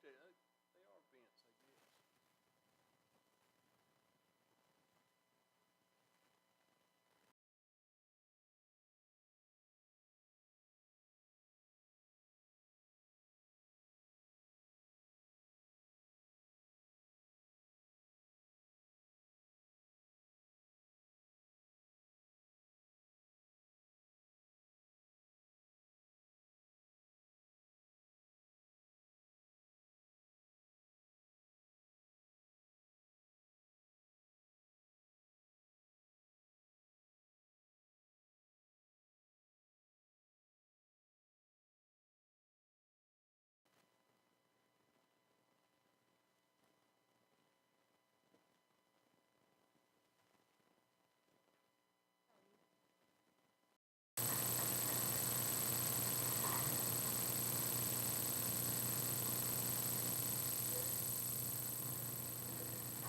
looked at it. They are vents, I guess.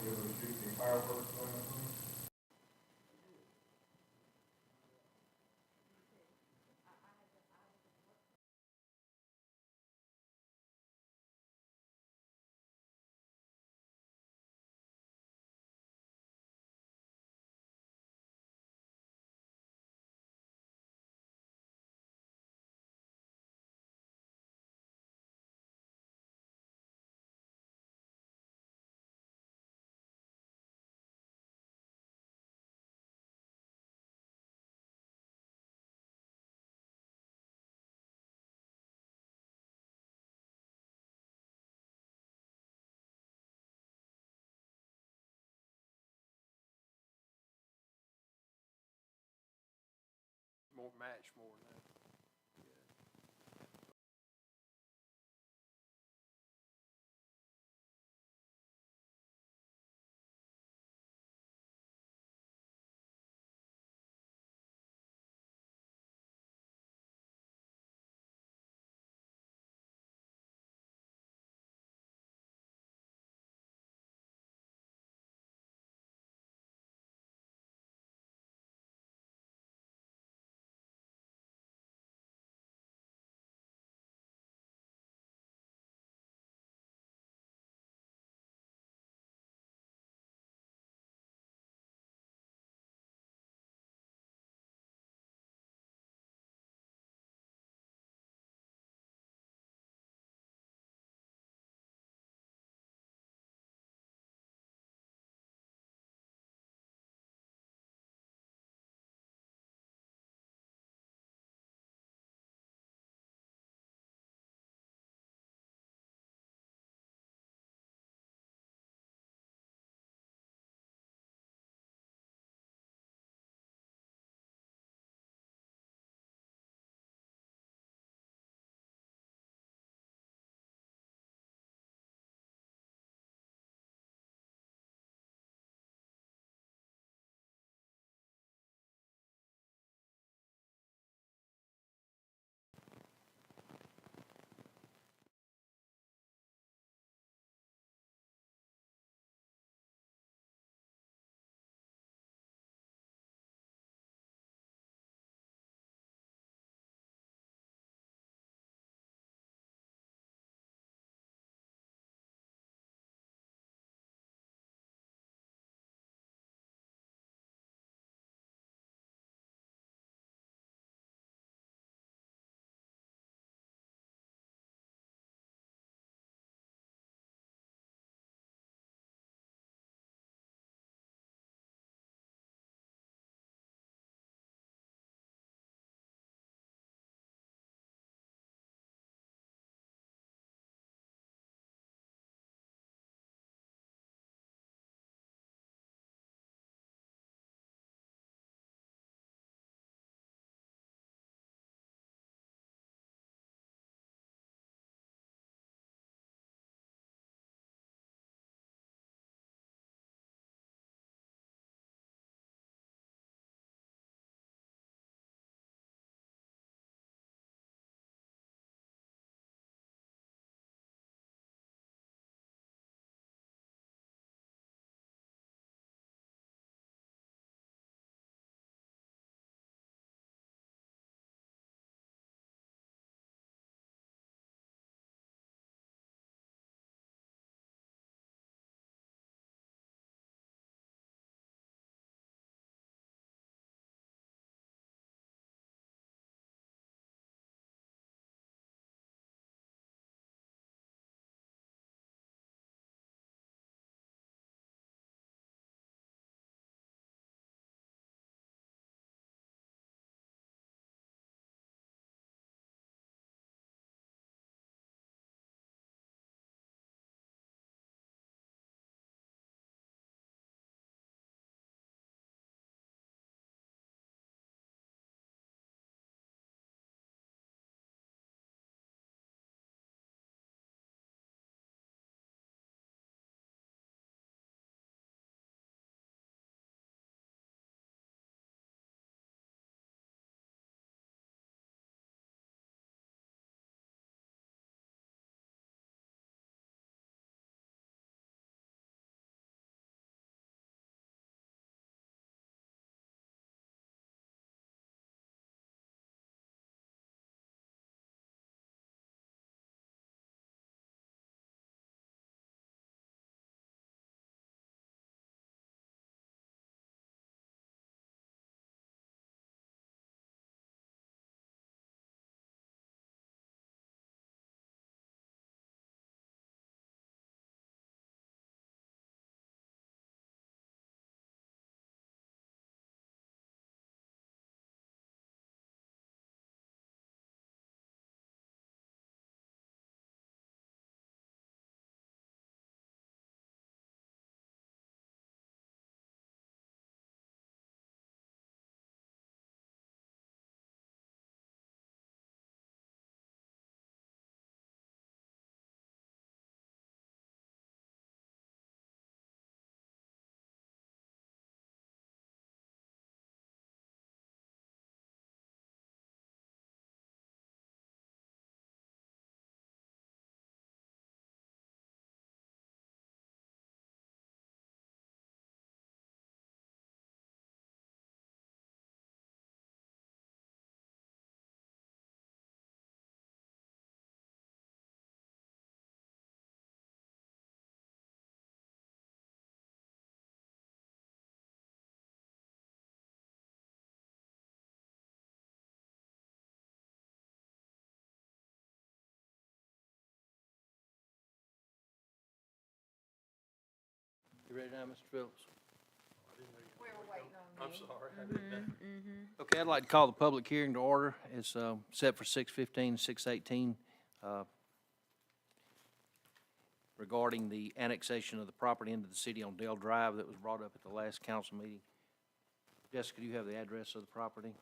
You ever shoot any fireworks last night? More match more than that. You ready now, Mr. Phillips? We were waiting on you. I'm sorry, I didn't know. Okay, I'd like to call the public hearing to order. It's set for 6:15, 6:18, regarding the annexation of the property into the city on Dale Drive that was brought up at the last council meeting. Jessica, do you have the address of the property?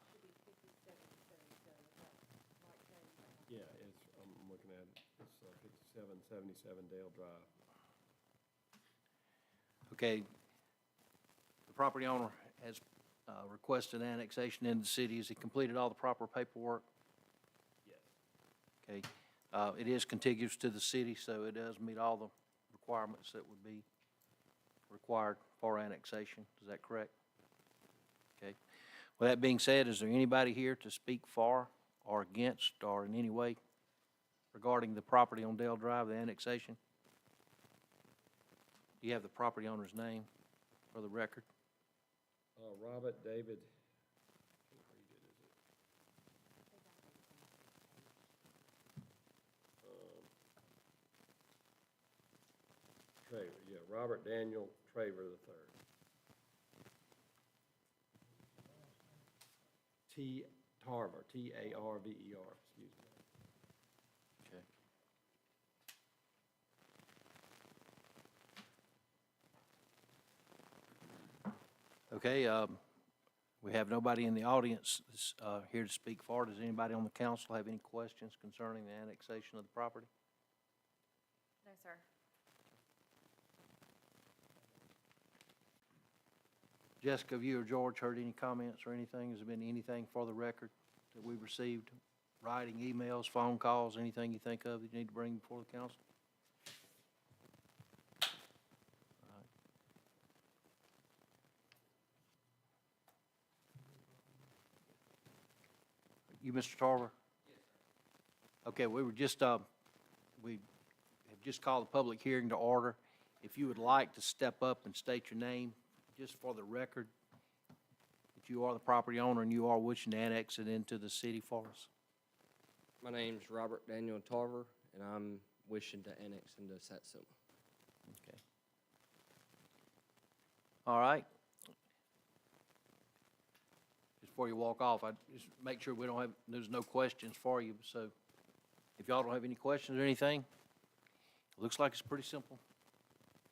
Yeah, I'm looking at it, it's 5777 Dale Drive. Okay. The property owner has requested annexation into the city. Has he completed all the proper paperwork? Yes. Okay. It is contiguous to the city, so it does meet all the requirements that would be required for annexation. Is that correct? Okay. With that being said, is there anybody here to speak for or against or in any way regarding the property on Dale Drive, the annexation? Do you have the property owner's name for the record? Robert David, can't read it, is it? Traver, yeah, Robert Daniel Traver III. Tarver, Tarver, excuse me. Okay. Okay, we have nobody in the audience that's here to speak for it. Does anybody on the council have any questions concerning the annexation of the property? No, sir. Jessica, have you or George heard any comments or anything? Has there been anything for the record that we've received? Writing, emails, phone calls, anything you think of that you need to bring before the council? You, Mr. Tarver? Yes, sir. Okay, we were just, we have just called the public hearing to order. If you would like to step up and state your name, just for the record, that you are the property owner and you are wishing to annex it into the city for us. My name's Robert Daniel Tarver, and I'm wishing to annex into Satsuma. Okay. All right. Just before you walk off, I just make sure we don't have, there's no questions for you. So if y'all don't have any questions or anything, it looks like it's pretty simple.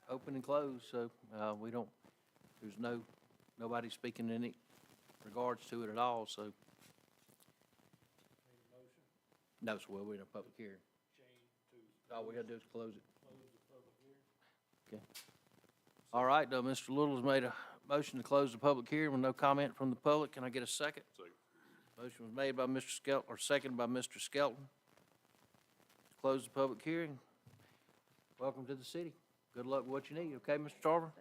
Open and close, so we don't, there's nobody speaking in any regards to it at all, so. No, sir, well, we're in a public hearing. All we gotta do is close it. Okay. All right, Mr. Little's made a motion to close the public hearing with no comment from the public. Can I get a second? Second. Motion was made by Mr. Skelton, or seconded by Mr. Skelton. Close the public hearing. Welcome to the city. Good luck with what you need, okay, Mr. Tarver?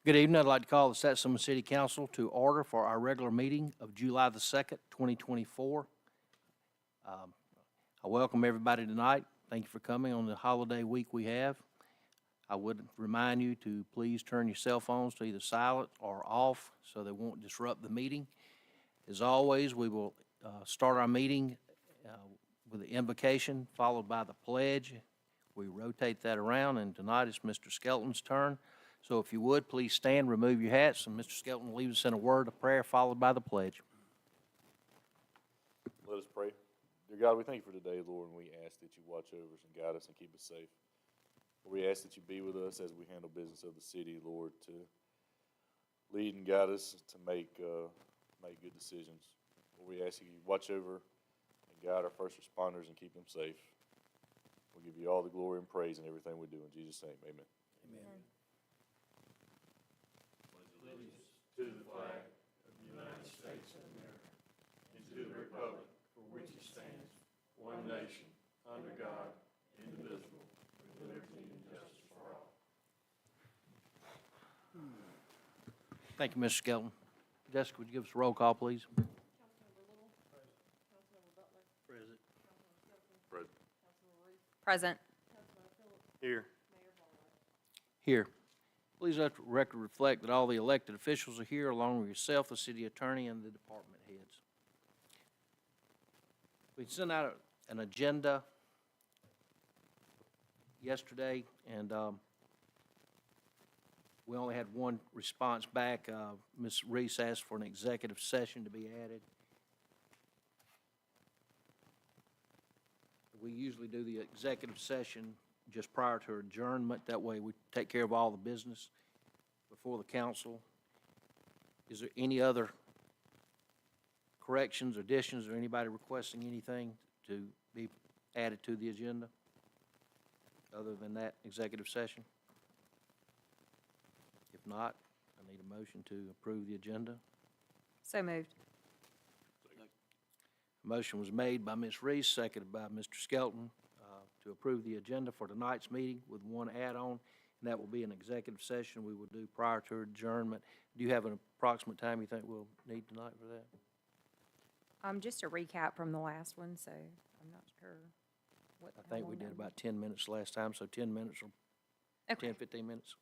Good evening. I'd like to call the Satsuma City Council to order for our regular meeting of July the 2nd, 2024. I welcome everybody tonight. Thank you for coming on the holiday week we have. I would remind you to please turn your cell phones to either silent or off so they won't disrupt the meeting. As always, we will start our meeting with the invocation followed by the pledge. We rotate that around, and tonight it's Mr. Skelton's turn. So if you would, please stand, remove your hats, and Mr. Skelton will lead us in a word of prayer followed by the pledge. Let us pray. Dear God, we thank you for today, Lord, and we ask that you watch over us and guide us and keep us safe. We ask that you be with us as we handle business of the city, Lord, to lead and guide us to make good decisions. Lord, we ask you watch over and guide our first responders and keep them safe. We give you all the glory and praise in everything we do. In Jesus' name, amen. Amen. To the flag of the United States of America and to the republic for which it stands, one nation, under God, indivisible, with liberty and justice for all. Thank you, Mr. Skelton. Jessica, would you give us a roll call, please? Present. Here. Here. Please let the record reflect that all the elected officials are here, along with yourself, the city attorney, and the department heads. We sent out an agenda yesterday, and we only had one response back. Ms. Reese asked for an executive session to be added. We usually do the executive session just prior to adjournment. That way we take care of all the business before the council. Is there any other corrections, additions, or anybody requesting anything to be added to the agenda other than that executive session? If not, I need a motion to approve the agenda. So moved. A motion was made by Ms. Reese, seconded by Mr. Skelton, to approve the agenda for tonight's meeting with one add-on, and that will be an executive session we will do prior to adjournment. Do you have an approximate time you think we'll need tonight for that? Just a recap from the last one, so I'm not sure what. I think we did about 10 minutes last time, so 10 minutes or Okay. 10, 15 minutes.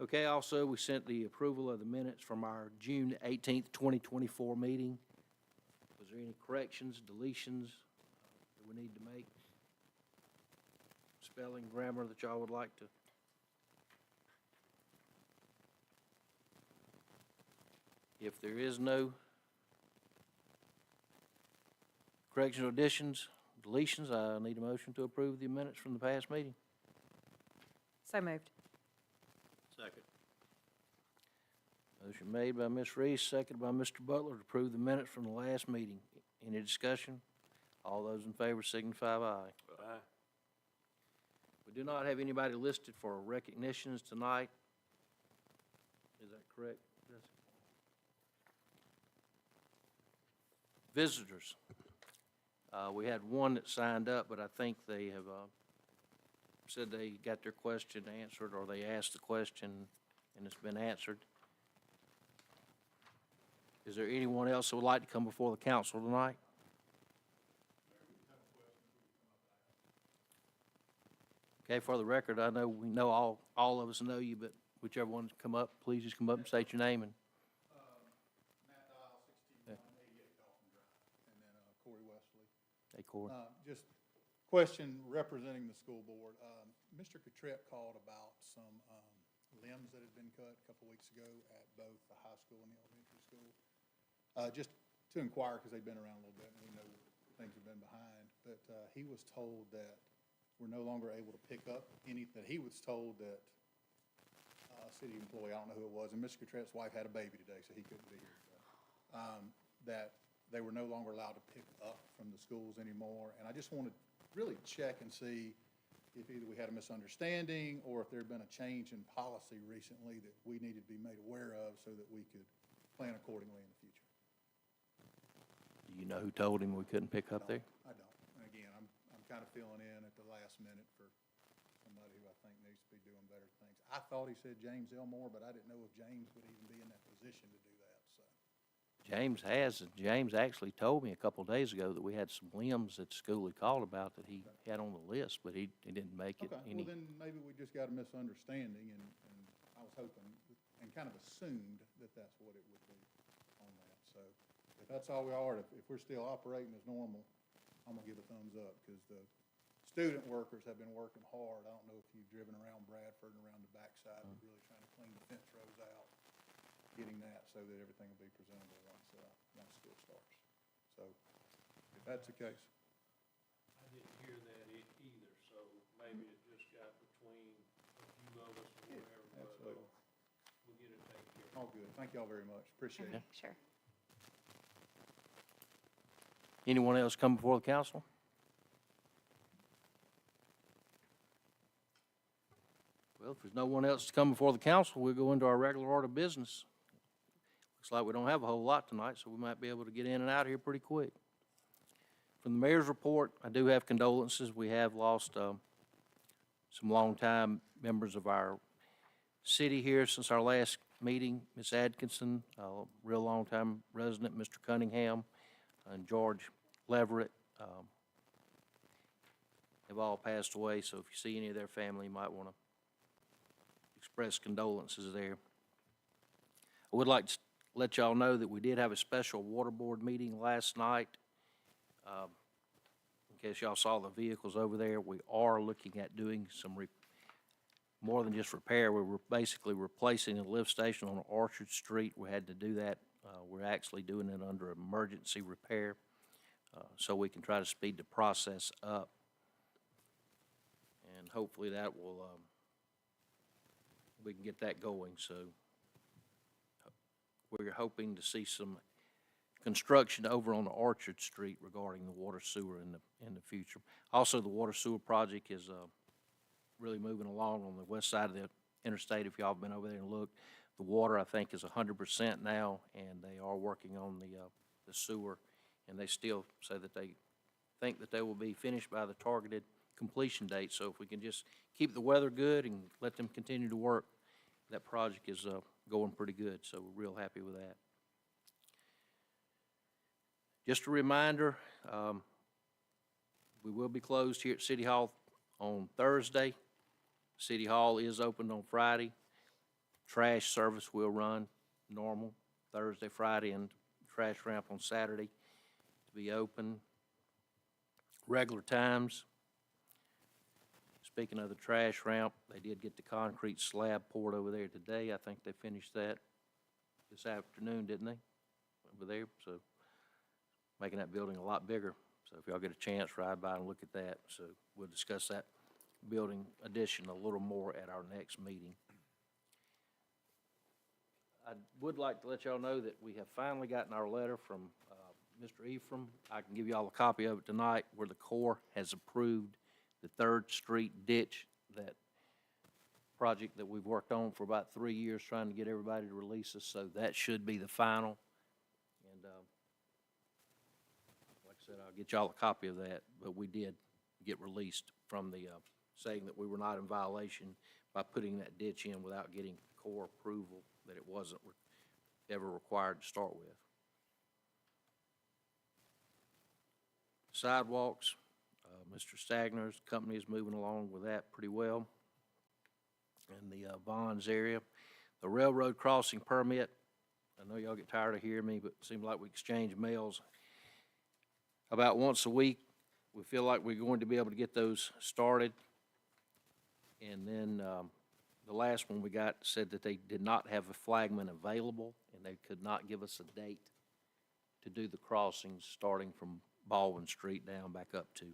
Okay, also, we sent the approval of the minutes from our June 18th, 2024 meeting. Was there any corrections, deletions that we need to make? Spelling, grammar that y'all would like to? If there is no corrections or additions, deletions, I need a motion to approve the minutes from the past meeting. So moved. Second. Motion made by Ms. Reese, seconded by Mr. Butler to approve the minutes from the last meeting. Any discussion? All those in favor signify by aye. Aye. We do not have anybody listed for recognitions tonight. Is that correct, Jessica? Visitors. We had one that signed up, but I think they have said they got their question answered, or they asked the question and it's been answered. Is there anyone else that would like to come before the council tonight? Okay, for the record, I know we know all of us know you, but whichever one's come up, please just come up and state your name and. Matt Dial, 6188 Dolphin Drive, and then Corey Wesley. Hey, Corey. Just question representing the school board. Mr. Cottrell called about some limbs that had been cut a couple weeks ago at both the high school and the elementary school. Just to inquire, because they've been around a little bit and we know things have been behind, but he was told that we're no longer able to pick up that he was told that a city employee, I don't know who it was, and Mr. Cottrell's wife had a baby today, so he couldn't be here, that they were no longer allowed to pick up from the schools anymore. And I just wanted to really check and see if either we had a misunderstanding or if there had been a change in policy recently that we needed to be made aware of so that we could plan accordingly in the future. Do you know who told him we couldn't pick up there? I don't. And again, I'm kind of filling in at the last minute for doing better things. I thought he said James Elmore, but I didn't know if James would even be in that position to do that, so. James actually told me a couple of days ago that we had some limbs that the school had called about that he had on the list, but he didn't make it Okay, any. well, then maybe we just got a misunderstanding, and I was hoping, and kind of assumed that that's what it would be on that. So if that's all we are, if we're still operating as normal, I'm gonna give a thumbs up, because the student workers have been working hard. I don't know if you've driven around Bradford and around the backside, but really trying to clean the fence rows out, getting that so that everything will be presentable once school starts. So if that's the case. I didn't hear that either, so maybe it just got between a few of us or whatever, but Absolutely. we'll get it taken care of. All good. Thank y'all very much. Appreciate it. Sure. Anyone else come before the council? Well, if there's no one else to come before the council, we'll go into our regular order of business. Looks like we don't have a whole lot tonight, so we might be able to get in and out of here pretty quick. From the mayor's report, I do have condolences. We have lost some longtime members of our city here since our last meeting. Ms. Atkinson, a real longtime resident, Mr. Cunningham, and George Leverett. They've all passed away, so if you see any of their family, you might want to express condolences there. I would like to let y'all know that we did have a special water board meeting last night. In case y'all saw the vehicles over there, we are looking at doing some more than just repair. We're basically replacing a lift station on Orchard Street. We had to do that. We're actually doing it under emergency repair, so we can try to speed the process up. And hopefully that will, we can get that going. So we're hoping to see some construction over on the Orchard Street regarding the water sewer in the future. Also, the water sewer project is really moving along on the west side of the interstate. If y'all have been over there and looked, the water, I think, is 100% now, and they are working on the sewer, and they still say that they think that they will be finished by the targeted completion date. So if we can just keep the weather good and let them continue to work, that project is going pretty good, so we're real happy with that. Just a reminder, we will be closed here at City Hall on Thursday. City Hall is open on Friday. Trash service will run normal Thursday, Friday, and trash ramp on Saturday to be open. Regular times. Speaking of the trash ramp, they did get the concrete slab poured over there today. I think they finished that this afternoon, didn't they? Over there, so making that building a lot bigger. So if y'all get a chance, ride by and look at that. So we'll discuss that building addition a little more at our next meeting. I would like to let y'all know that we have finally gotten our letter from Mr. Ephraim. I can give y'all a copy of it tonight, where the Corps has approved the 3rd Street ditch, that project that we've worked on for about 3 years, trying to get everybody to release us. So that should be the final. And like I said, I'll get y'all a copy of that, but we did get released from the, saying that we were not in violation by putting that ditch in without getting Corps approval, that it wasn't ever required to start with. Sidewalks, Mr. Stagner's company is moving along with that pretty well. In the Bonds area, the railroad crossing permit, I know y'all get tired of hearing me, but it seems like we exchange mails about once a week. We feel like we're going to be able to get those started. And then the last one we got said that they did not have a flagman available, and they could not give us a date to do the crossings starting from Baldwin Street down back up to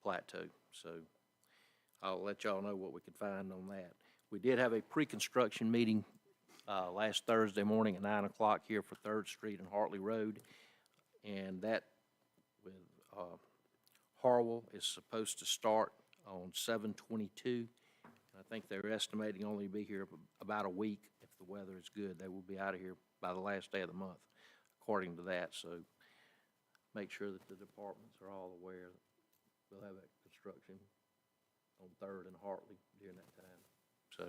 Plateau. So I'll let y'all know what we can find on that. We did have a pre-construction meeting last Thursday morning at 9 o'clock here for 3rd Street and Hartley Road, and that with Harwell is supposed to start on 7/22. I think they're estimating only be here about a week if the weather is good. They will be out of here by the last day of the month, according to that. So make sure that the departments are all aware that we'll have that construction on Third and Hartley during that time. So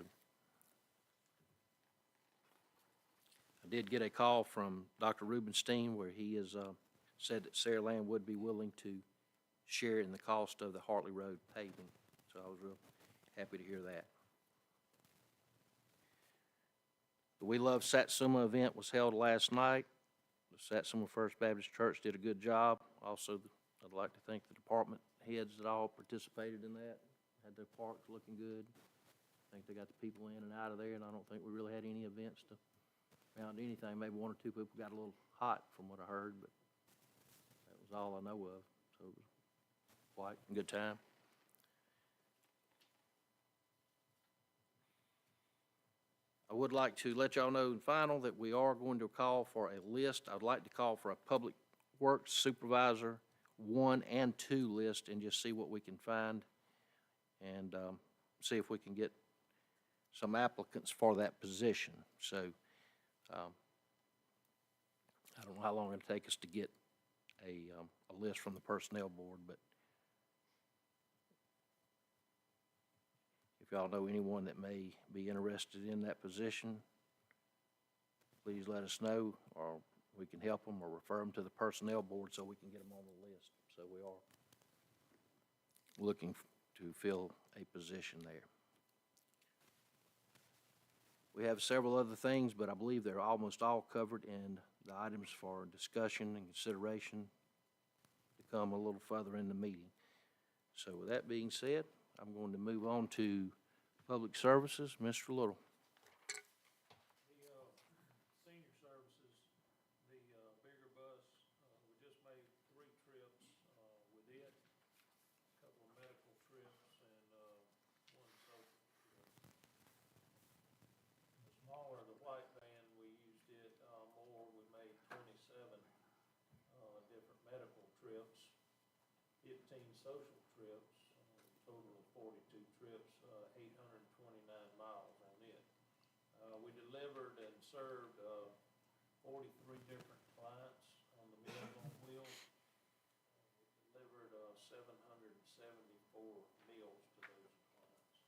I did get a call from Dr. Rubenstein where he has said that Sarah Land would be willing to share in the cost of the Hartley Road paving. So I was real happy to hear that. The We Love Satsuma event was held last night. The Satsuma First Baptist Church did a good job. Also, I'd like to thank the department heads that all participated in that. Had their parks looking good. I think they got the people in and out of there, and I don't think we really had any events to mount anything. Maybe one or two people got a little hot from what I heard, but that was all I know of. So it was quite a good time. I would like to let y'all know in final that we are going to call for a list. I'd like to call for a Public Works Supervisor 1 and 2 list and just see what we can find and see if we can get some applicants for that position. So I don't know how long it'll take us to get a list from the Personnel Board, but if y'all know anyone that may be interested in that position, please let us know, or we can help them or refer them to the Personnel Board so we can get them on the list. So we are looking to fill a position there. We have several other things, but I believe they're almost all covered in the items for discussion and consideration to come a little further in the meeting. So with that being said, I'm going to move on to Public Services. Mr. Little. Senior services, the bigger bus, we just made 3 trips with it, a couple of medical trips and one social trip. The smaller, the white van, we used it more. We made 27 different medical trips, 15 social trips, total of 42 trips, 829 miles on it. We delivered and served 43 different clients on the Meals on Wheels. We delivered 774 meals to those clients.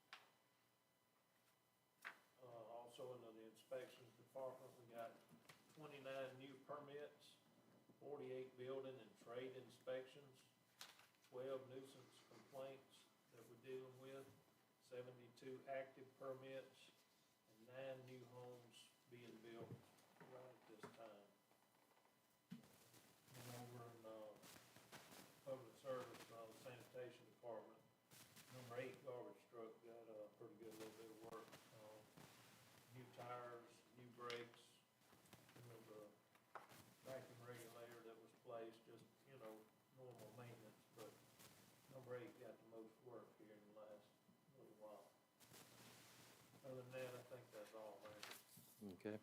Also in the inspections department, we got 29 new permits, 48 building and trade inspections, 12 nuisance complaints that we're dealing with, 72 active permits, and 9 new homes being built right at this time. And over in public service, sanitation department, number 8 garbage truck got a pretty good little bit of work. New tires, new brakes, there was a vacuum regulator that was placed, just, normal maintenance, but number 8 got the most work here in the last little while. Other than that, I think that's all, man. Okay.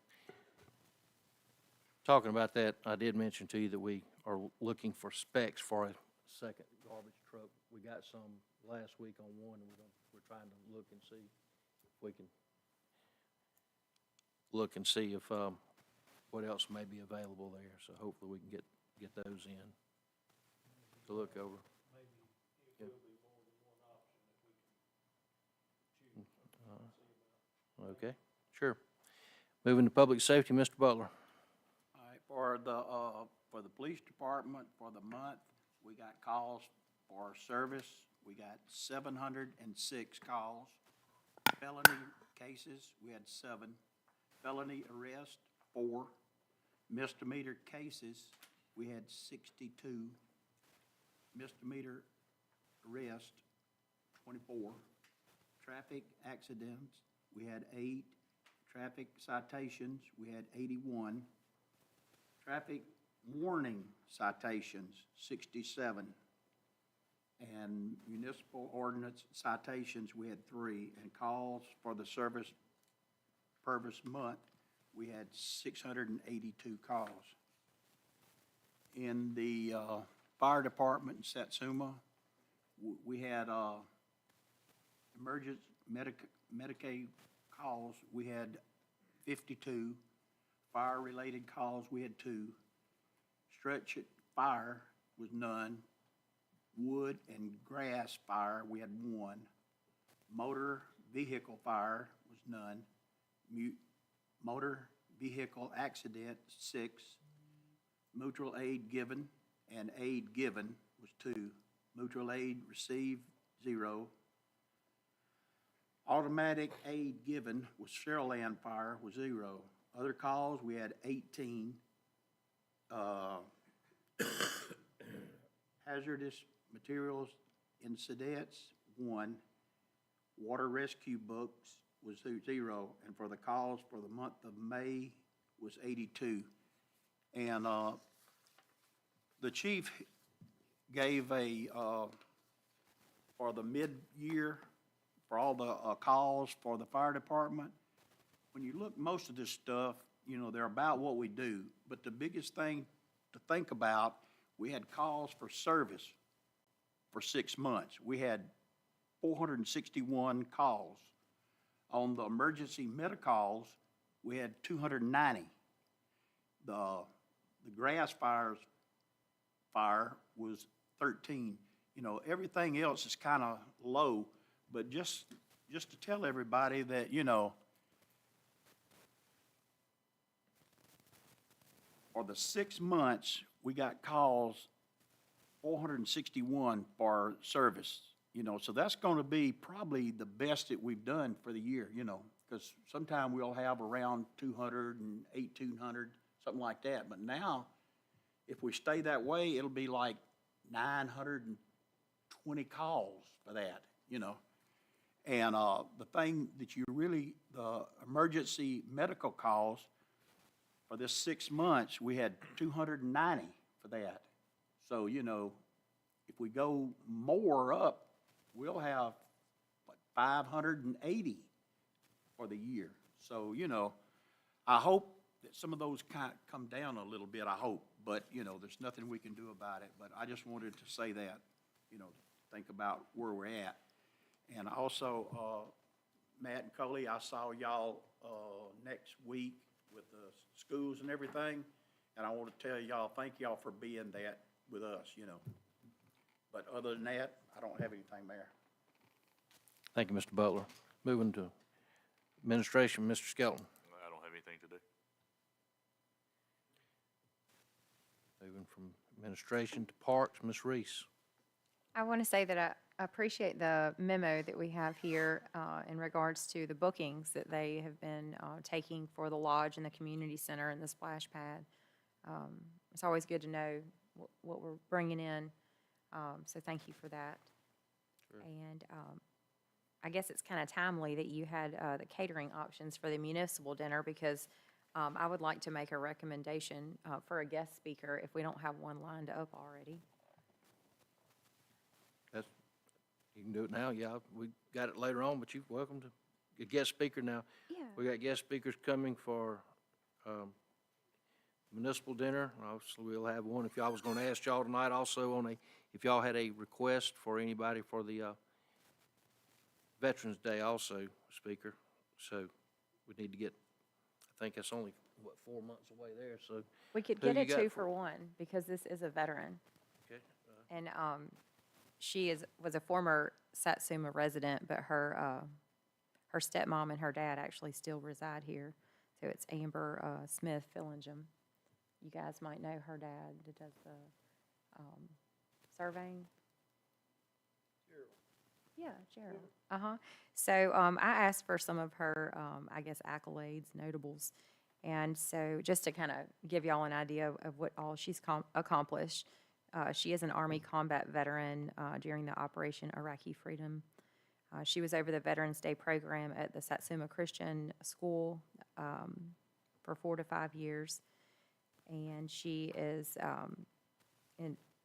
Talking about that, I did mention to you that we are looking for specs for a second garbage truck. We got some last week on one, and we're trying to look and see if we can look and see if what else may be available there. So hopefully we can get those in to look over. Maybe it will be more than one option that we can choose from and see about. Okay, sure. Moving to Public Safety, Mr. Butler. All right, for the police department, for the month, we got calls for service. We got 706 calls. Felony cases, we had 7. Felony arrest, 4. Misdemeanor cases, we had 62. Misdemeanor arrest, 24. Traffic accidents, we had 8. Traffic citations, we had 81. Traffic warning citations, 67. And municipal ordinance citations, we had 3. And calls for the service purpose month, we had 682 calls. In the fire department in Satsuma, we had emergency Medicaid calls, we had 52. Fire-related calls, we had 2. Stretch fire was none. Wood and grass fire, we had 1. Motor vehicle fire was none. Motor vehicle accident, 6. Mutual aid given and aid given was 2. Mutual aid received, 0. Automatic aid given was Cheryland Fire was 0. Other calls, we had 18. Hazardous materials incidents, 1. Water rescue books was 0. And for the calls for the month of May was 82. And the chief gave for the mid-year, for all the calls for the fire department, when you look, most of this stuff, you know, they're about what we do. But the biggest thing to think about, we had calls for service for 6 months. We had 461 calls. On the emergency medicals, we had 290. The grass fire was 13. You know, everything else is kind of low, but just to tell everybody that, you know, for the 6 months, we got calls 461 for service, you know, so that's going to be probably the best that we've done for the year, you know, because sometime we'll have around 200 and 1,800, something like that. But now, if we stay that way, it'll be like 920 calls for that, you know. And the thing that you really, the emergency medical calls for this 6 months, we had 290 for that. So, you know, if we go more up, we'll have like 580 for the year. So, you know, I hope that some of those kind of come down a little bit, I hope. But, you know, there's nothing we can do about it. But I just wanted to say that, you know, think about where we're at. And also, Matt and Coley, I saw y'all next week with the schools and everything. And I want to tell y'all, thank y'all for being that with us, you know. But other than that, I don't have anything there. Thank you, Mr. Butler. Moving to administration, Mr. Skelton. I don't have anything to do. Moving from administration to parks, Ms. Reese. I want to say that I appreciate the memo that we have here in regards to the bookings that they have been taking for the lodge and the community center and the splash pad. It's always good to know what we're bringing in, so thank you for that. Sure. And I guess it's kind of timely that you had the catering options for the municipal dinner, because I would like to make a recommendation for a guest speaker if we don't have one lined up already. You can do it now, yeah, we got it later on, but you're welcome to a guest speaker now. Yeah. We got guest speakers coming for municipal dinner. Obviously, we'll have one. If y'all was gonna ask y'all tonight also if y'all had a request for anybody for the Veterans Day also, speaker. So we need to get, I think that's only, 4 months away there, so. We could Who get a you got 2 for- for 1, because this is a veteran. Okay. And she was a former Satsuma resident, but her stepmom and her dad actually still reside here. So it's Amber Smith Fillingham. You guys might know her dad that does the surveying. Gerald. Yeah, Gerald. So I asked for some of her, I guess, accolades, notables. And so just to kind of give y'all an idea of what all she's accomplished. She is an Army combat veteran during the Operation Iraqi Freedom. She was over the Veterans Day program at the Satsuma Christian School for 4 to 5 years. And she is a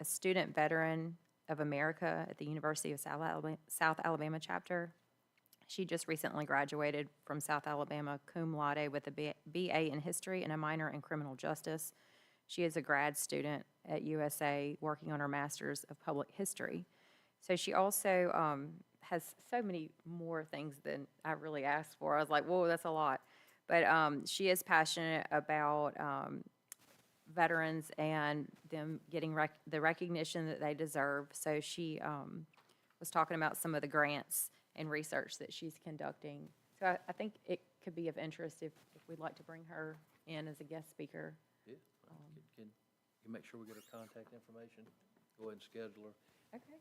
student veteran of America at the University of South Alabama chapter. She just recently graduated from South Alabama cum laude with a BA in history and a minor in criminal justice. She is a grad student at USA working on her master's of public history. So she also has so many more things than I really asked for. I was like, whoa, that's a lot. But she is passionate about veterans and them getting the recognition that they deserve. So she was talking about some of the grants and research that she's conducting. So I think it could be of interest if we'd like to bring her in as a guest speaker. Yeah. Can you make sure we get her contact information? Go ahead and schedule her. Okay.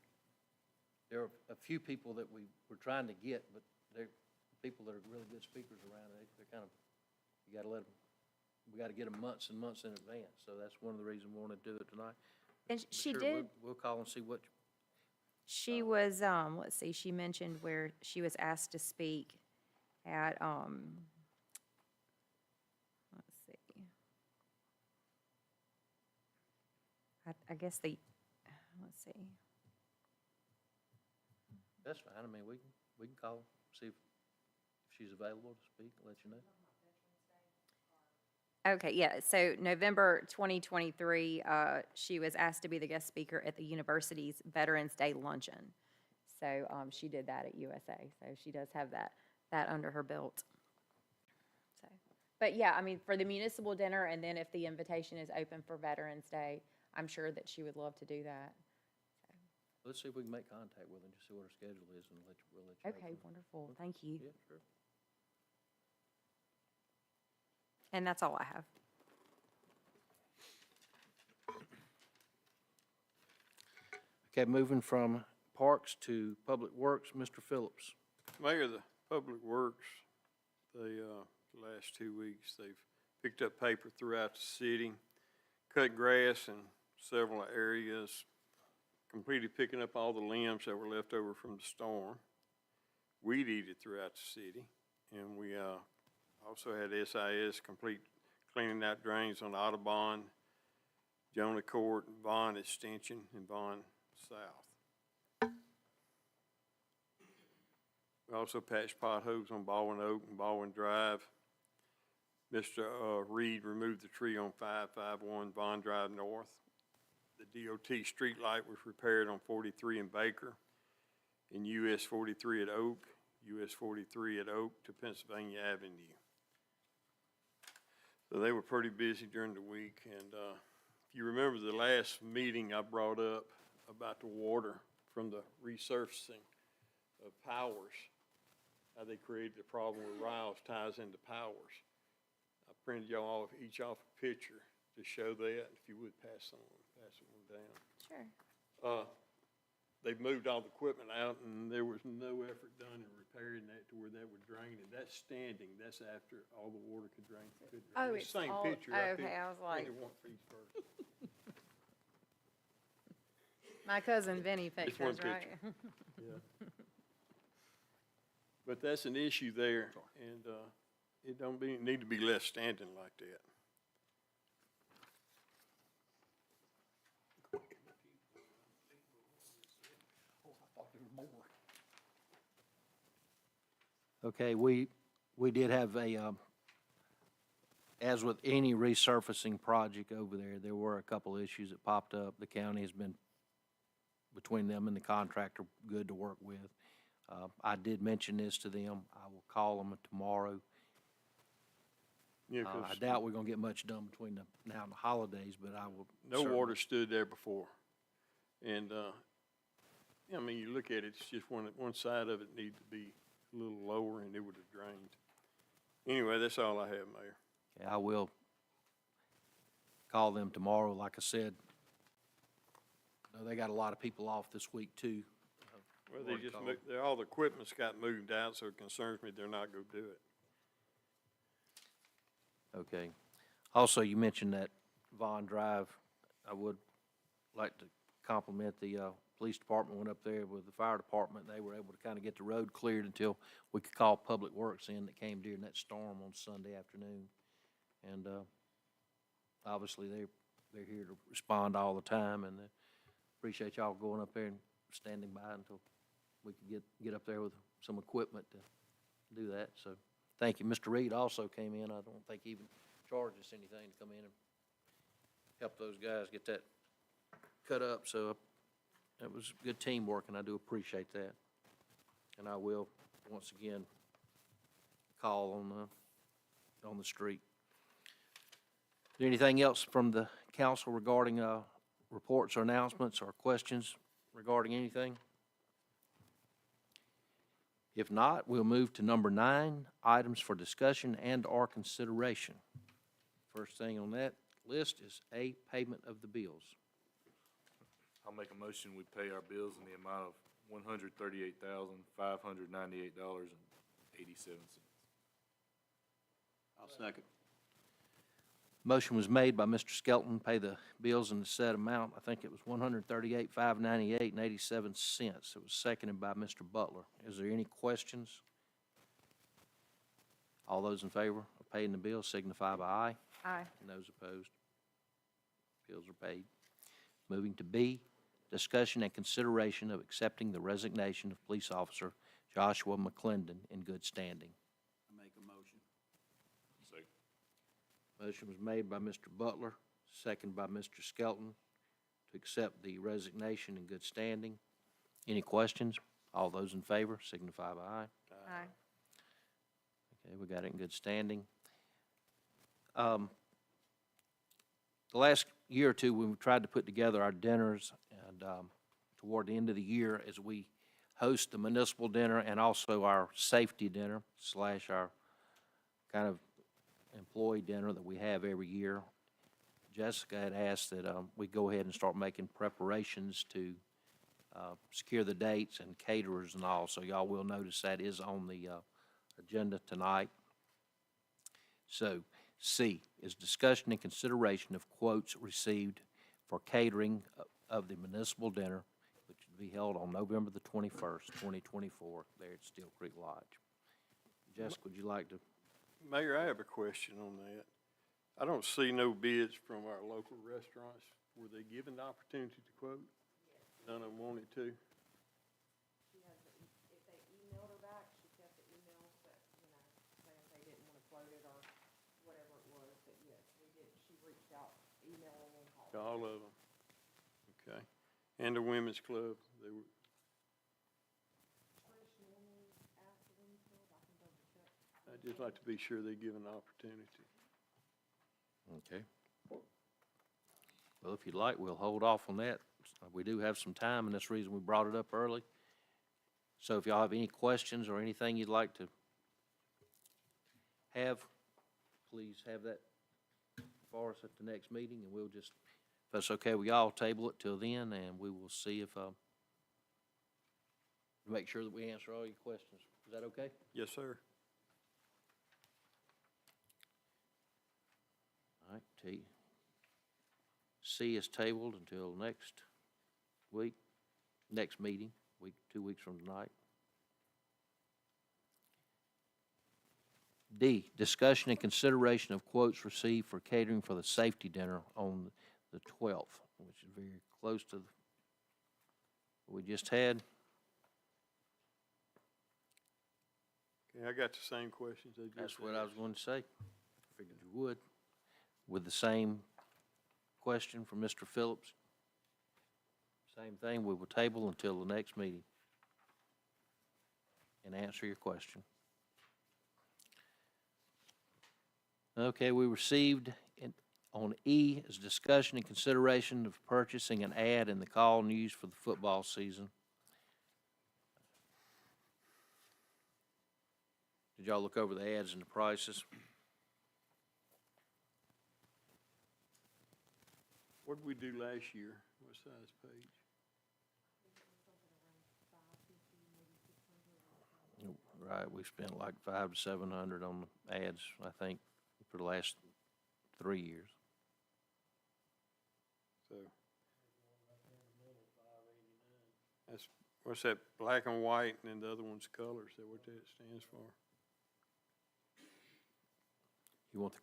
There are a few people that we were trying to get, but they're people that are really good speakers around. They're kind of, you gotta let them, we gotta get them months and months in advance. So that's one of the reasons we want to do it tonight. And But she sure, did, We'll call and see what, she was, let's see, she mentioned where she was asked to speak at, let's see. I guess let's see. that's fine. I mean, we can call, see if she's available to speak, and let you know. Okay, yeah, so November 2023, she was asked to be the guest speaker at the university's Veterans Day Luncheon. So she did that at USA, so she does have that under her belt. So, but yeah, I mean, for the municipal dinner, and then if the invitation is open for Veterans Day, I'm sure that she would love to do that. Let's see if we can make contact with her and just see what her schedule is, and we'll let you know. Okay, wonderful, thank you. Yeah, sure. And that's all I have. Okay, moving from Parks to Public Works, Mr. Phillips. Mayor, the Public Works, they, the last 2 weeks, they've picked up paper throughout the city, cut grass in several areas, completed picking up all the limbs that were left over from the storm, weed eated throughout the city, and we, also had SIS complete cleaning out drains on Audubon, Jonah Court, Vaughn Extension, and Vaughn South. We also patched potholes on Baldwin Oak and Baldwin Drive. Mr. Reed removed the tree on 551 Vaughn Drive North. The DOT street light was repaired on 43 in Baker, and US 43 at Oak, US 43 at Oak to Pennsylvania Avenue. So they were pretty busy during the week, and if you remember the last meeting I brought up about the water from the resurfacing of Powers, how they created the problem with Riles ties into Powers. I printed y'all each off a picture to show that, if you would pass it one down. Sure. They've moved all the equipment out, and there was no effort done in repairing that to where that would drain. And that's standing, that's after all the water could drain. Oh, It's it's the same all, picture. okay, I was like, Printed one for each person. my cousin Vinny fixed one those, right? Yeah. But that's an issue there, and it don't need to be left standing like that. Okay, we did have as with any resurfacing project over there, there were a couple of issues that popped up. The county has been, between them and the contractor, good to work with. I did mention this to them. I will call them tomorrow. Yeah, I 'cause doubt we're gonna get much done between now and the holidays, but I will. no certainly- water stood there before. And, I mean, you look at it, it's just one side of it needed to be a little lower and it would have drained. Anyway, that's all I have, Mayor. Okay, I will call them tomorrow. Like I said, they got a lot of people off this week too. Well, they Water just call. moved, all the equipment's got moved out, so it concerns me they're not gonna do it. Okay. Also, you mentioned that Vaughn Drive. I would like to compliment the police department, went up there with the fire department. They were able to kind of get the road cleared until we could call Public Works in that came during that storm on Sunday afternoon. And obviously, they're here to respond all the time, and appreciate y'all going up there and standing by until we could get up there with some equipment to do that. So thank you. Mr. Reed also came in. I don't think he even charged us anything to come in and help those guys get that cut up. So it was good teamwork, and I do appreciate that. And I will, once again, call on the street. Is there anything else from the council regarding reports or announcements or questions regarding anything? If not, we'll move to number 9, items for discussion and/or consideration. First thing on that list is A, payment of the bills. I'll make a motion, we pay our bills in the amount of $138,598.87. I'll second. Motion was made by Mr. Skelton, pay the bills in the said amount. I think it was $138,598.87. It was seconded by Mr. Butler. Is there any questions? All those in favor of paying the bills signify by aye. Aye. And those opposed? Bills are paid. Moving to B, discussion and consideration of accepting the resignation of Police Officer Joshua McClendon in good standing. I make a motion. Second. Motion was made by Mr. Butler, seconded by Mr. Skelton, to accept the resignation in good standing. Any questions? All those in favor signify by aye. Aye. Okay, we got it in good standing. The last year or two, we've tried to put together our dinners, and toward the end of the year, as we host the municipal dinner and also our safety dinner / our kind of employee dinner that we have every year, Jessica had asked that we go ahead and start making preparations to secure the dates and caterers and all. So y'all will notice that is on the agenda tonight. So C is discussion and consideration of quotes received for catering of the municipal dinner, which will be held on November the 21st, 2024, there at Steel Creek Lodge. Jessica, would you like to? Mayor, I have a question on that. I don't see no bids from our local restaurants. Were they given the opportunity to quote? None of them wanted to? If they emailed her back, she kept the emails that, saying they didn't want to quote it or whatever it was, but yes, we did, she reached out, emailing and calling. To all of them? Okay. And the women's club, they were, Trish normally asks the women's club, I can double check. I'd just like to be sure they're given the opportunity. Okay. Well, if you'd like, we'll hold off on that. We do have some time, and that's the reason we brought it up early. So if y'all have any questions or anything you'd like to have, please have that for us at the next meeting, and we'll just, if that's okay with y'all, table it till then, and we will see if, make sure that we answer all your questions. Is that okay? Yes, sir. All right, T. C is tabled until next week, next meeting, 2 weeks from tonight. D, discussion and consideration of quotes received for catering for the safety dinner on the 12th, which is very close to what we just had. Okay, I got the same questions they just That's what I was asked. going to say. Figured you would. With the same question from Mr. Phillips. Same thing, we will table until the next meeting and answer your question. Okay, we received on E is discussion and consideration of purchasing an ad in the Call News for the football season. Did y'all look over the ads and the prices? What did we do last year? What size page? Right, we spent like $500 to $700 on the ads, I think, for the last 3 years. So. That's, what's that, black and white, and then the other one's color, is that what that stands for? You want the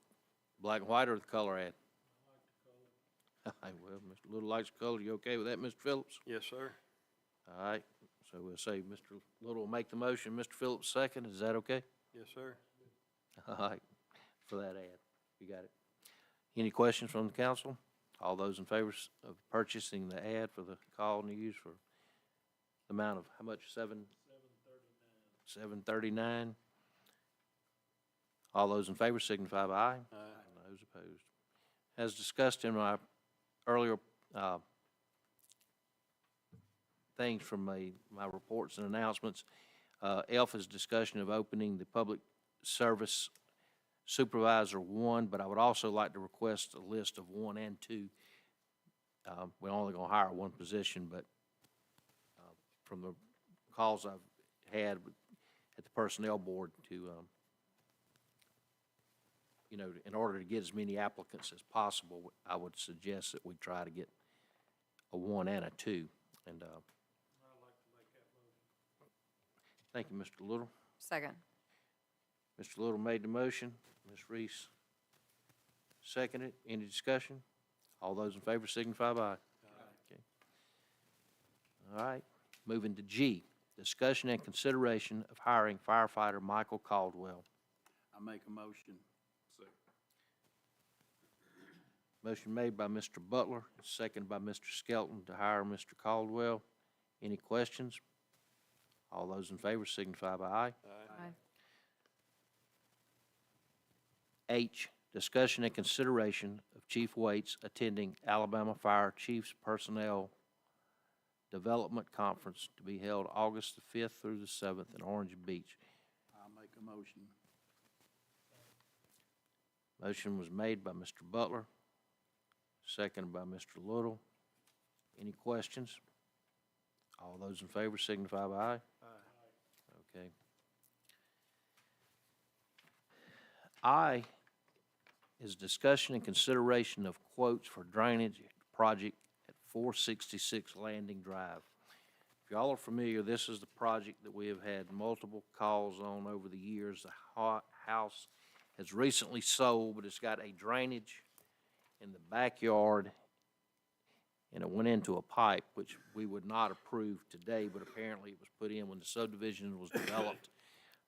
black and white or the color ad? I like the color. Well, Mr. Little likes the color. You okay with that, Mr. Phillips? Yes, sir. All right, so we'll say Mr. Little will make the motion, Mr. Phillips second. Is that okay? Yes, sir. All right, for that ad. You got it. Any questions from the council? All those in favor of purchasing the ad for the Call News for the amount of how much? $739. All those in favor signify by aye. Aye. And those opposed. As discussed in my earlier things from my reports and announcements, F is discussion of opening the public service supervisor 1, but I would also like to request a list of 1 and 2. We're only going to hire 1 position, but from the calls I've had at the personnel board to, in order to get as many applicants as possible, I would suggest that we try to get a 1 and a 2. And thank you, Mr. Little. Second. Mr. Little made the motion. Ms. Reese seconded. Any discussion? All those in favor signify by aye. Okay. All right. Moving to G, discussion and consideration of hiring firefighter Michael Caldwell. I make a motion. Motion made by Mr. Butler, seconded by Mr. Skelton to hire Mr. Caldwell. Any questions? All those in favor signify by aye. Aye. H, discussion and consideration of Chief Waits attending Alabama Fire Chiefs Personnel Development Conference to be held August the 5th through the 7th in Orange Beach. I'll make a motion. Motion was made by Mr. Butler, seconded by Mr. Little. Any questions? All those in favor signify by aye. Okay. I is discussion and consideration of quotes for drainage project at 466 Landing Drive. If y'all are familiar, this is the project that we have had multiple calls on over the years. The house has recently sold, but it's got a drainage in the backyard, and it went into a pipe, which we would not approve today, but apparently it was put in when the subdivision was developed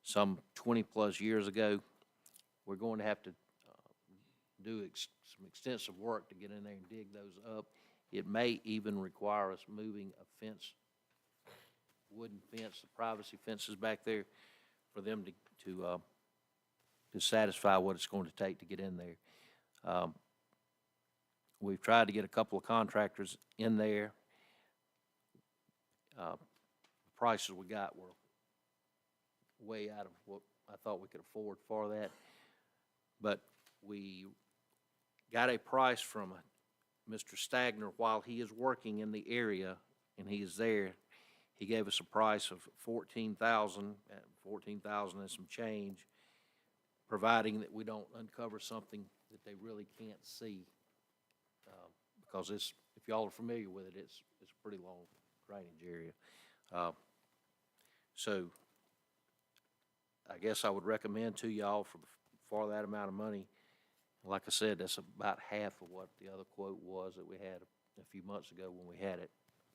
some 20-plus years ago. We're going to have to do some extensive work to get in there and dig those up. It may even require us moving a fence, wooden fence, the privacy fences back there, for them to satisfy what it's going to take to get in there. We've tried to get a couple of contractors in there. The prices we got were way out of what I thought we could afford for that. But we got a price from Mr. Stagner while he is working in the area, and he is there. He gave us a price of $14,000 and some change, providing that we don't uncover something that they really can't see. Because it's, if y'all are familiar with it, it's a pretty long drainage area. So I guess I would recommend to y'all for that amount of money. Like I said, that's about half of what the other quote was that we had a few months ago when we had it.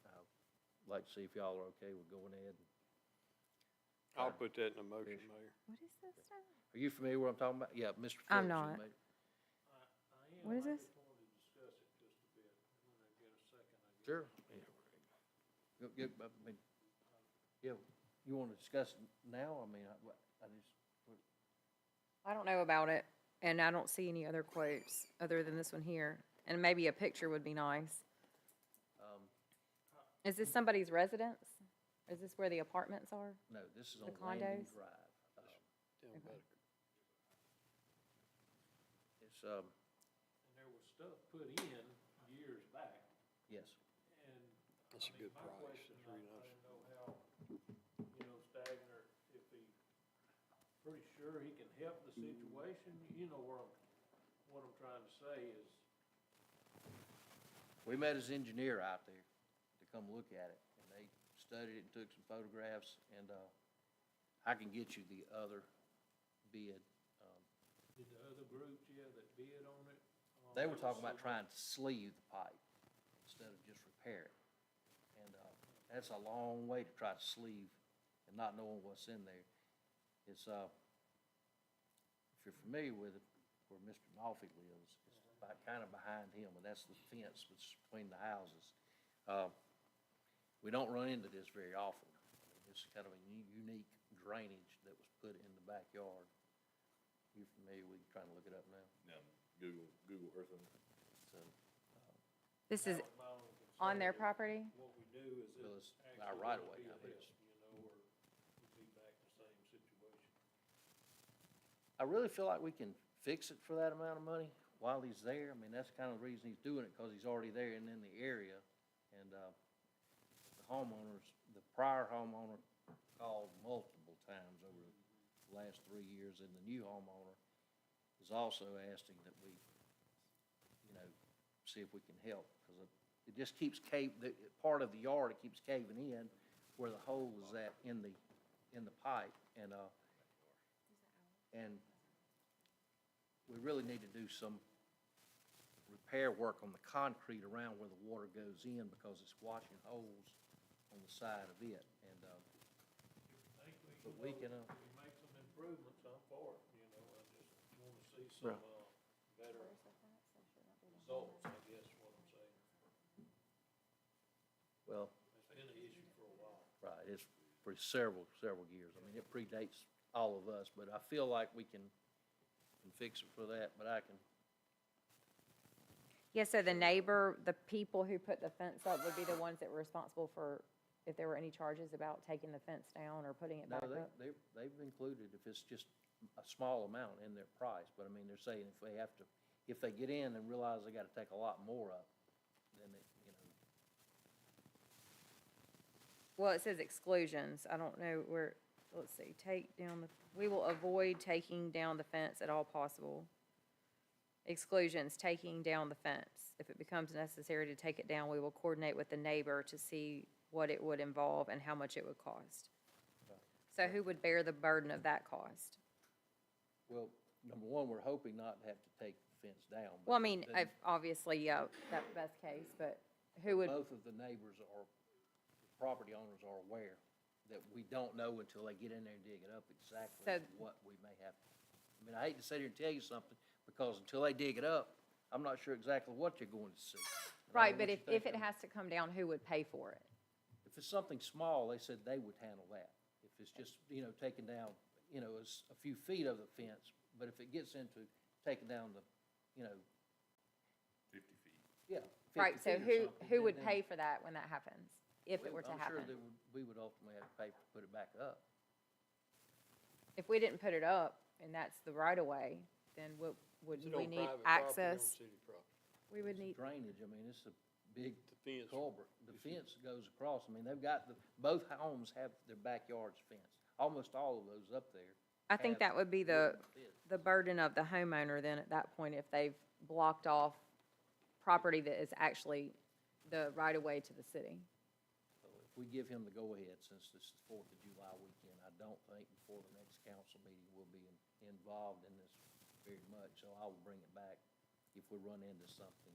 I'd like to see if y'all are okay with going ahead. I'll put that in a motion, Mayor. What is this now? Are you familiar with what I'm talking about? Yeah, Mr. I'm Phillips, you not. made- What is this? Sure. Yeah. Yeah, you want to discuss it now? I mean, I don't know about it, and I don't see any other quotes other than this one here. And maybe a picture would be nice. Is this somebody's residence? Is this where the apartments are? no, this is The on Landing condos? Drive. Okay. It's, And there was stuff put in years back, yes. and That's a good my price. question, That's I really nice. didn't know how, Stagner, if he, pretty sure he can help the situation, you know what I'm trying to say is, We met his engineer out there to come look at it, and they studied it and took some photographs, and, I can get you the other bid. did the other groups, that bid on it? They were talking about trying to sleeve the pipe instead of just repair it. And, that's a long way to try to sleeve and not knowing what's in there. It's, if you're familiar with it, where Mr. Nolfi lives, it's about kind of behind him, and that's the fence that's between the houses. We don't run into this very often. I mean, it's kind of a unique drainage that was put in the backyard. You familiar with, trying to look it up now? Yeah, Google Earth. So, This is That was my only concern. on their property? What we do is Well, it it's our actually right gonna away be now, a but help, it's- or it'd be back I really feel like we can fix it for that amount of money while he's there. I mean, that's kind of the reason he's doing it, because he's already there and in the area. And, the homeowners, the prior homeowner called multiple times over the last 3 years, and the new homeowner is also asking that we, see if we can help, because it just keeps part of the yard, it keeps caving in where the hole is at in the pipe, and we really need to do some repair work on the concrete around where the water goes in, because it's washing holes on the side of it, and, but we can, We make some improvements, I'm for it, I just wanna see some, Right. Better results, I guess, what I'm saying. well, It's been an issue for a while. right, it's for several years. I mean, it predates all of us, but I feel like we can fix it for that, but I can, Yeah, so the neighbor, the people who put the fence up would be the ones that were responsible for if there were any charges about taking the fence down or putting it no, back up? they've included if it's just a small amount in their price, but I mean, they're saying if they get in and realize they gotta take a lot more up, then Well, it says exclusions. I don't know where, let's see, we will avoid taking down the fence at all possible. Exclusions, taking down the fence. If it becomes necessary to take it down, we will coordinate with the neighbor to see what it would involve and how much it would cost. So who would bear the burden of that cost? well, number one, we're hoping not to have to take the fence down. but Well, I mean, then obviously, yeah, that's the best case, but who would, both of the neighbors or property owners are aware that we don't know until they get in there and dig it up exactly So- what we may have. I mean, I hate to sit here and tell you something, because until they dig it up, I'm not sure exactly what you're going to see. And I don't right, know but what you if think it of- has to come down, who would pay for it? If it's something small, they said they would handle that. If it's just, taking down, a few feet of the fence, but if it gets into taking down the, 50 feet. yeah. 50 Right, so feet or something, who would then- pay for that when that happens, if it were to I'm sure happen? that we would ultimately have to pay to put it back up. If we didn't put it up and that's the right of way, then would Is it we on need private property or on access? city property? We would It's need, drainage, I mean, it's a big The fence. culvert. The fence goes across, I mean, they've got, both homes have their backyards fenced. Almost all of those up there. I think have that would be the wooden fence. burden of the homeowner then at that point, if they've blocked off property that is actually the right of way to the city. So if we give him the go-ahead, since this is 4th of July weekend, I don't think before the next council meeting we'll be involved in this very much, so I will bring it back if we run into something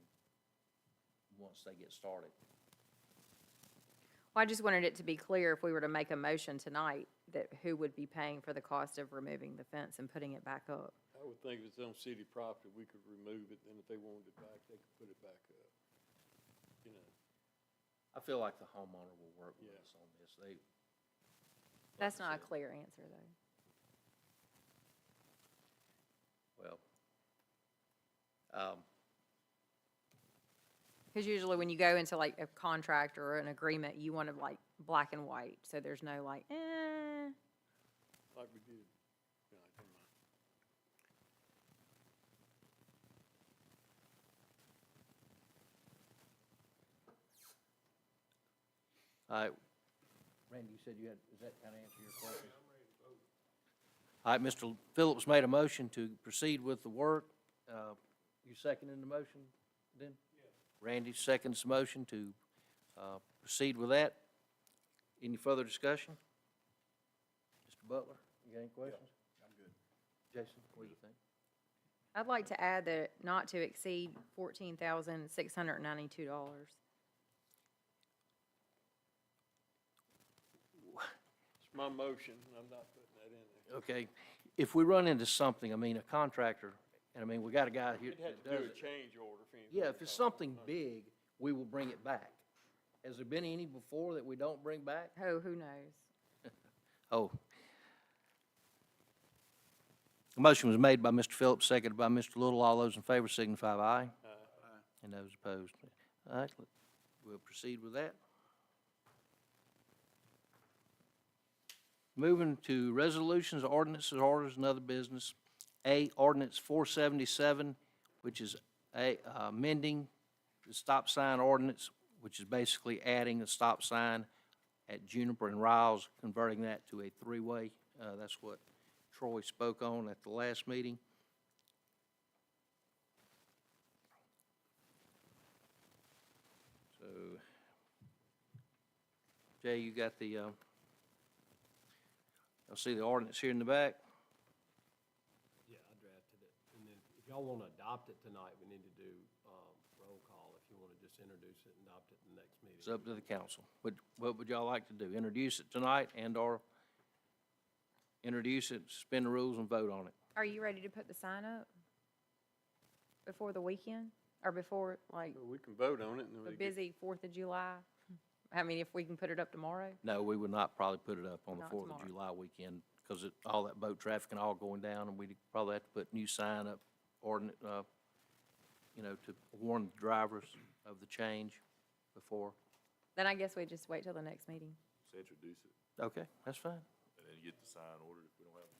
once they get started. Well, I just wanted it to be clear if we were to make a motion tonight, that who would be paying for the cost of removing the fence and putting it back up? I would think if it's on city property, we could remove it, and if they wanted it back, they could put it back up. I feel like the homeowner will work with Yeah. us on this. That's like I not a said, clear answer, though. Well, Because usually when you go into like a contract or an agreement, you want to like black and white, so there's no like, Like we did. No, never mind. all right. Randy, you said you had, does that kind of answer your question? All right, Mr. Phillips made a motion to proceed with the work. You seconding the motion, then? Yes. Randy seconds the motion to proceed with that. Any further discussion? Mr. Butler, you got any questions? I'm good. Jason, what do you think? I'd like to add that not to exceed $14,692. It's my motion, and I'm not putting that in there. Okay, if we run into something, I mean, a contractor, and I mean, we got a guy here You'd have that to do does a it. change order if anything. Yeah, if it's something big, we will bring it back. Has there been any before that we don't bring back? Oh, who knows? Oh. The motion was made by Mr. Phillips, seconded by Mr. Little. All those in favor signify by aye. And those opposed. All right, we'll proceed with that. Moving to resolutions, ordinances, orders, and other business. Ordinance 477, which is amending the stop sign ordinance, which is basically adding a stop sign at Juniper and Riles, converting that to a three-way. That's what Troy spoke on at the last meeting. So, Jay, you got the, you'll see the ordinance here in the back. Yeah, I drafted it. And then if y'all want to adopt it tonight, we need to do roll call. If you want to just introduce it and adopt it in the next meeting. It's up to the council. What would y'all like to do? Introduce it tonight and/or introduce it, suspend the rules, and vote on it? Are you ready to put the sign up before the weekend? Or before, like, We can vote on it and then a we get, busy 4th of July? I mean, if we can put it up tomorrow? No, we would not probably put it up on the Not 4th of tomorrow. July weekend because all that boat traffic and all going down, and we'd probably have to put new sign up, ordinance, to warn the drivers of the change before. Then I guess we just wait till the next meeting. Just introduce it, Okay, that's fine. and then get the sign ordered if we don't have it.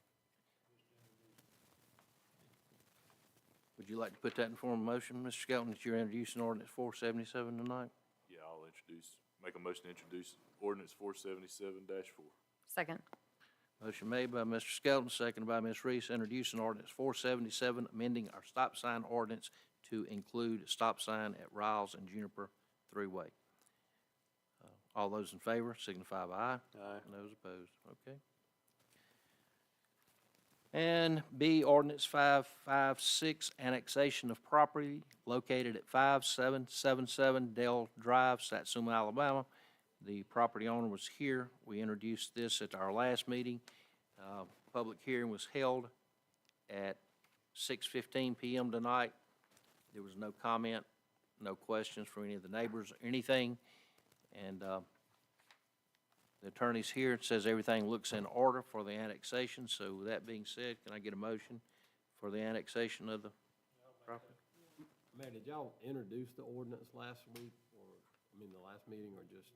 Would you like to put that in form of motion, Mr. Skelton, that you're introducing ordinance 477 tonight? Yeah, I'll make a motion to introduce ordinance 477-4. Second. Motion made by Mr. Skelton, seconded by Ms. Reese, introducing ordinance 477, amending our stop sign ordinance to include a stop sign at Riles and Juniper three-way. All those in favor signify by aye. Aye. And those opposed, okay. And B, ordinance 556, annexation of property located at 5777 Dale Drive, Satsuma, Alabama. The property owner was here. We introduced this at our last meeting. Public hearing was held at 6:15 p.m. tonight. There was no comment, no questions from any of the neighbors or anything. And the attorney's here. It says everything looks in order for the annexation. So with that being said, can I get a motion for the annexation of the property? Mayor, did y'all introduce the ordinance last week, or, the last meeting, or just?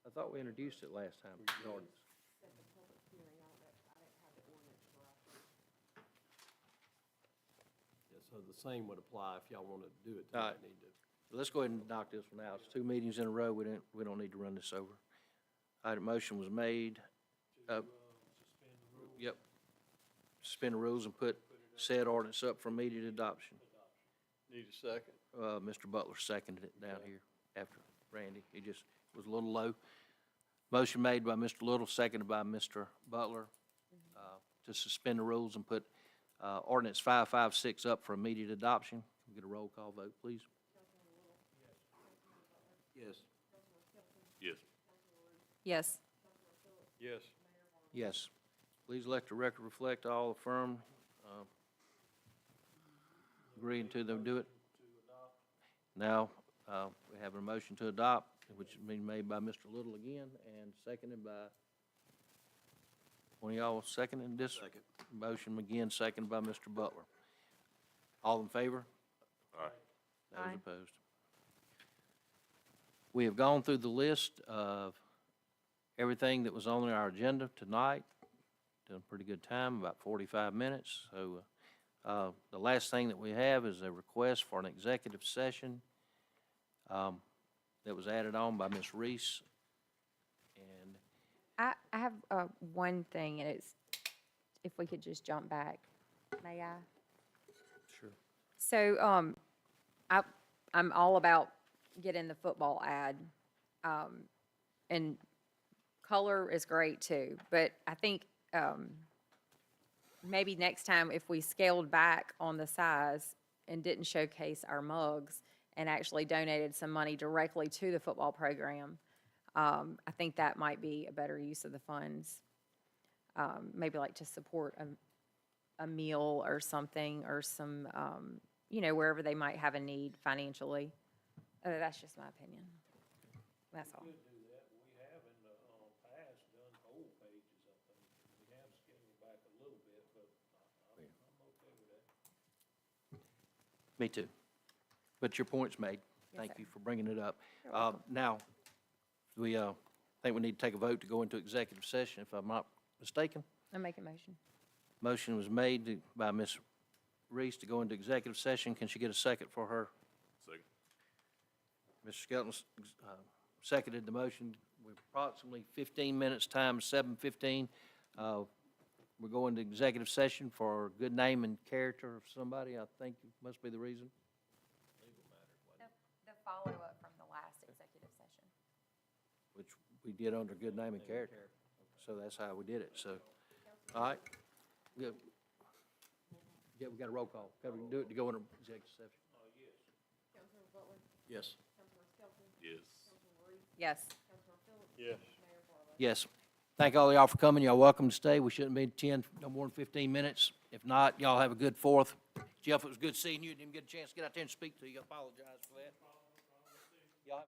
I thought we introduced it last time, the ordinance. Yeah, so the same would apply if y'all want to do it All tonight, right. need to. Let's go ahead and knock this one out. It's 2 meetings in a row. We don't need to run this over. All right, a motion was made. Yep. Suspend the rules and put said ordinance up for immediate adoption. need a second. Mr. Butler seconded it down here after Randy. He just was a little low. Motion made by Mr. Little, seconded by Mr. Butler, to suspend the rules and put ordinance 556 up for immediate adoption. Can we get a roll call vote, please? Yes. Yes. Yes. Yes. Yes. Please let the record reflect all affirm, agreeing to them do it. Now, we have a motion to adopt, which is being made by Mr. Little again and seconded by, one of y'all seconding this? Second. Motion again, seconded by Mr. Butler. All in favor? Aye. Those Aye. opposed. We have gone through the list of everything that was on our agenda tonight. Done a pretty good time, about 45 minutes. So the last thing that we have is a request for an executive session that was added on by Ms. Reese. And I have one thing, and it's, if we could just jump back, may I? sure. So, I'm all about getting the football ad, and color is great too, but I think, maybe next time if we scaled back on the size and didn't showcase our mugs and actually donated some money directly to the football program, I think that might be a better use of the funds. Maybe like to support a meal or something, or some, wherever they might have a need financially. That's just my opinion. That's all. We have in the past done whole pages, I think, and we have scaled back a little bit, but I'm okay with that. Me too. But your point's made. Yes, Thank sir. you for bringing it up. You're welcome. Now, we think we need to take a vote to go into executive session, if I'm not mistaken. I make a motion. Motion was made by Ms. Reese to go into executive session. Can she get a second for her? Second. Mr. Skelton seconded the motion. We're approximately 15 minutes, time is 7:15. We're going to executive session for good name and character of somebody, I think must be the reason. The follow-up from the last executive session. Which we did under good name and character. So that's how we did it, so. All right. Yeah, we got a roll call. Can we do it to go into executive session? Yes. Yes. Yes. Yes. Yes. Thank all of y'all for coming. Y'all welcome to stay. We shouldn't be 10, no more than 15 minutes. If not, y'all have a good Fourth. Jeff, it was good seeing you. Didn't get a chance to get out there and speak to you. I apologize for that. Y'all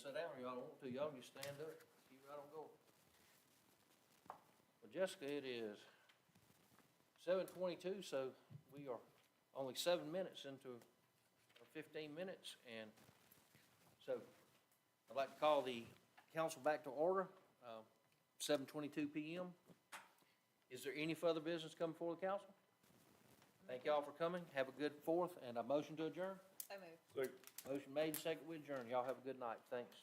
sit down, y'all don't want to, y'all can just stand up, keep right on going. Well, Jessica, it is 7:22, so we are only 7 minutes into our 15 minutes, and so I'd like to call the council back to order, 7:22 PM. Is there any further business coming before the council? Thank y'all for coming. Have a good Fourth, and a motion to adjourn. So moved. Motion made and second, we adjourn. Y'all have a good night. Thanks.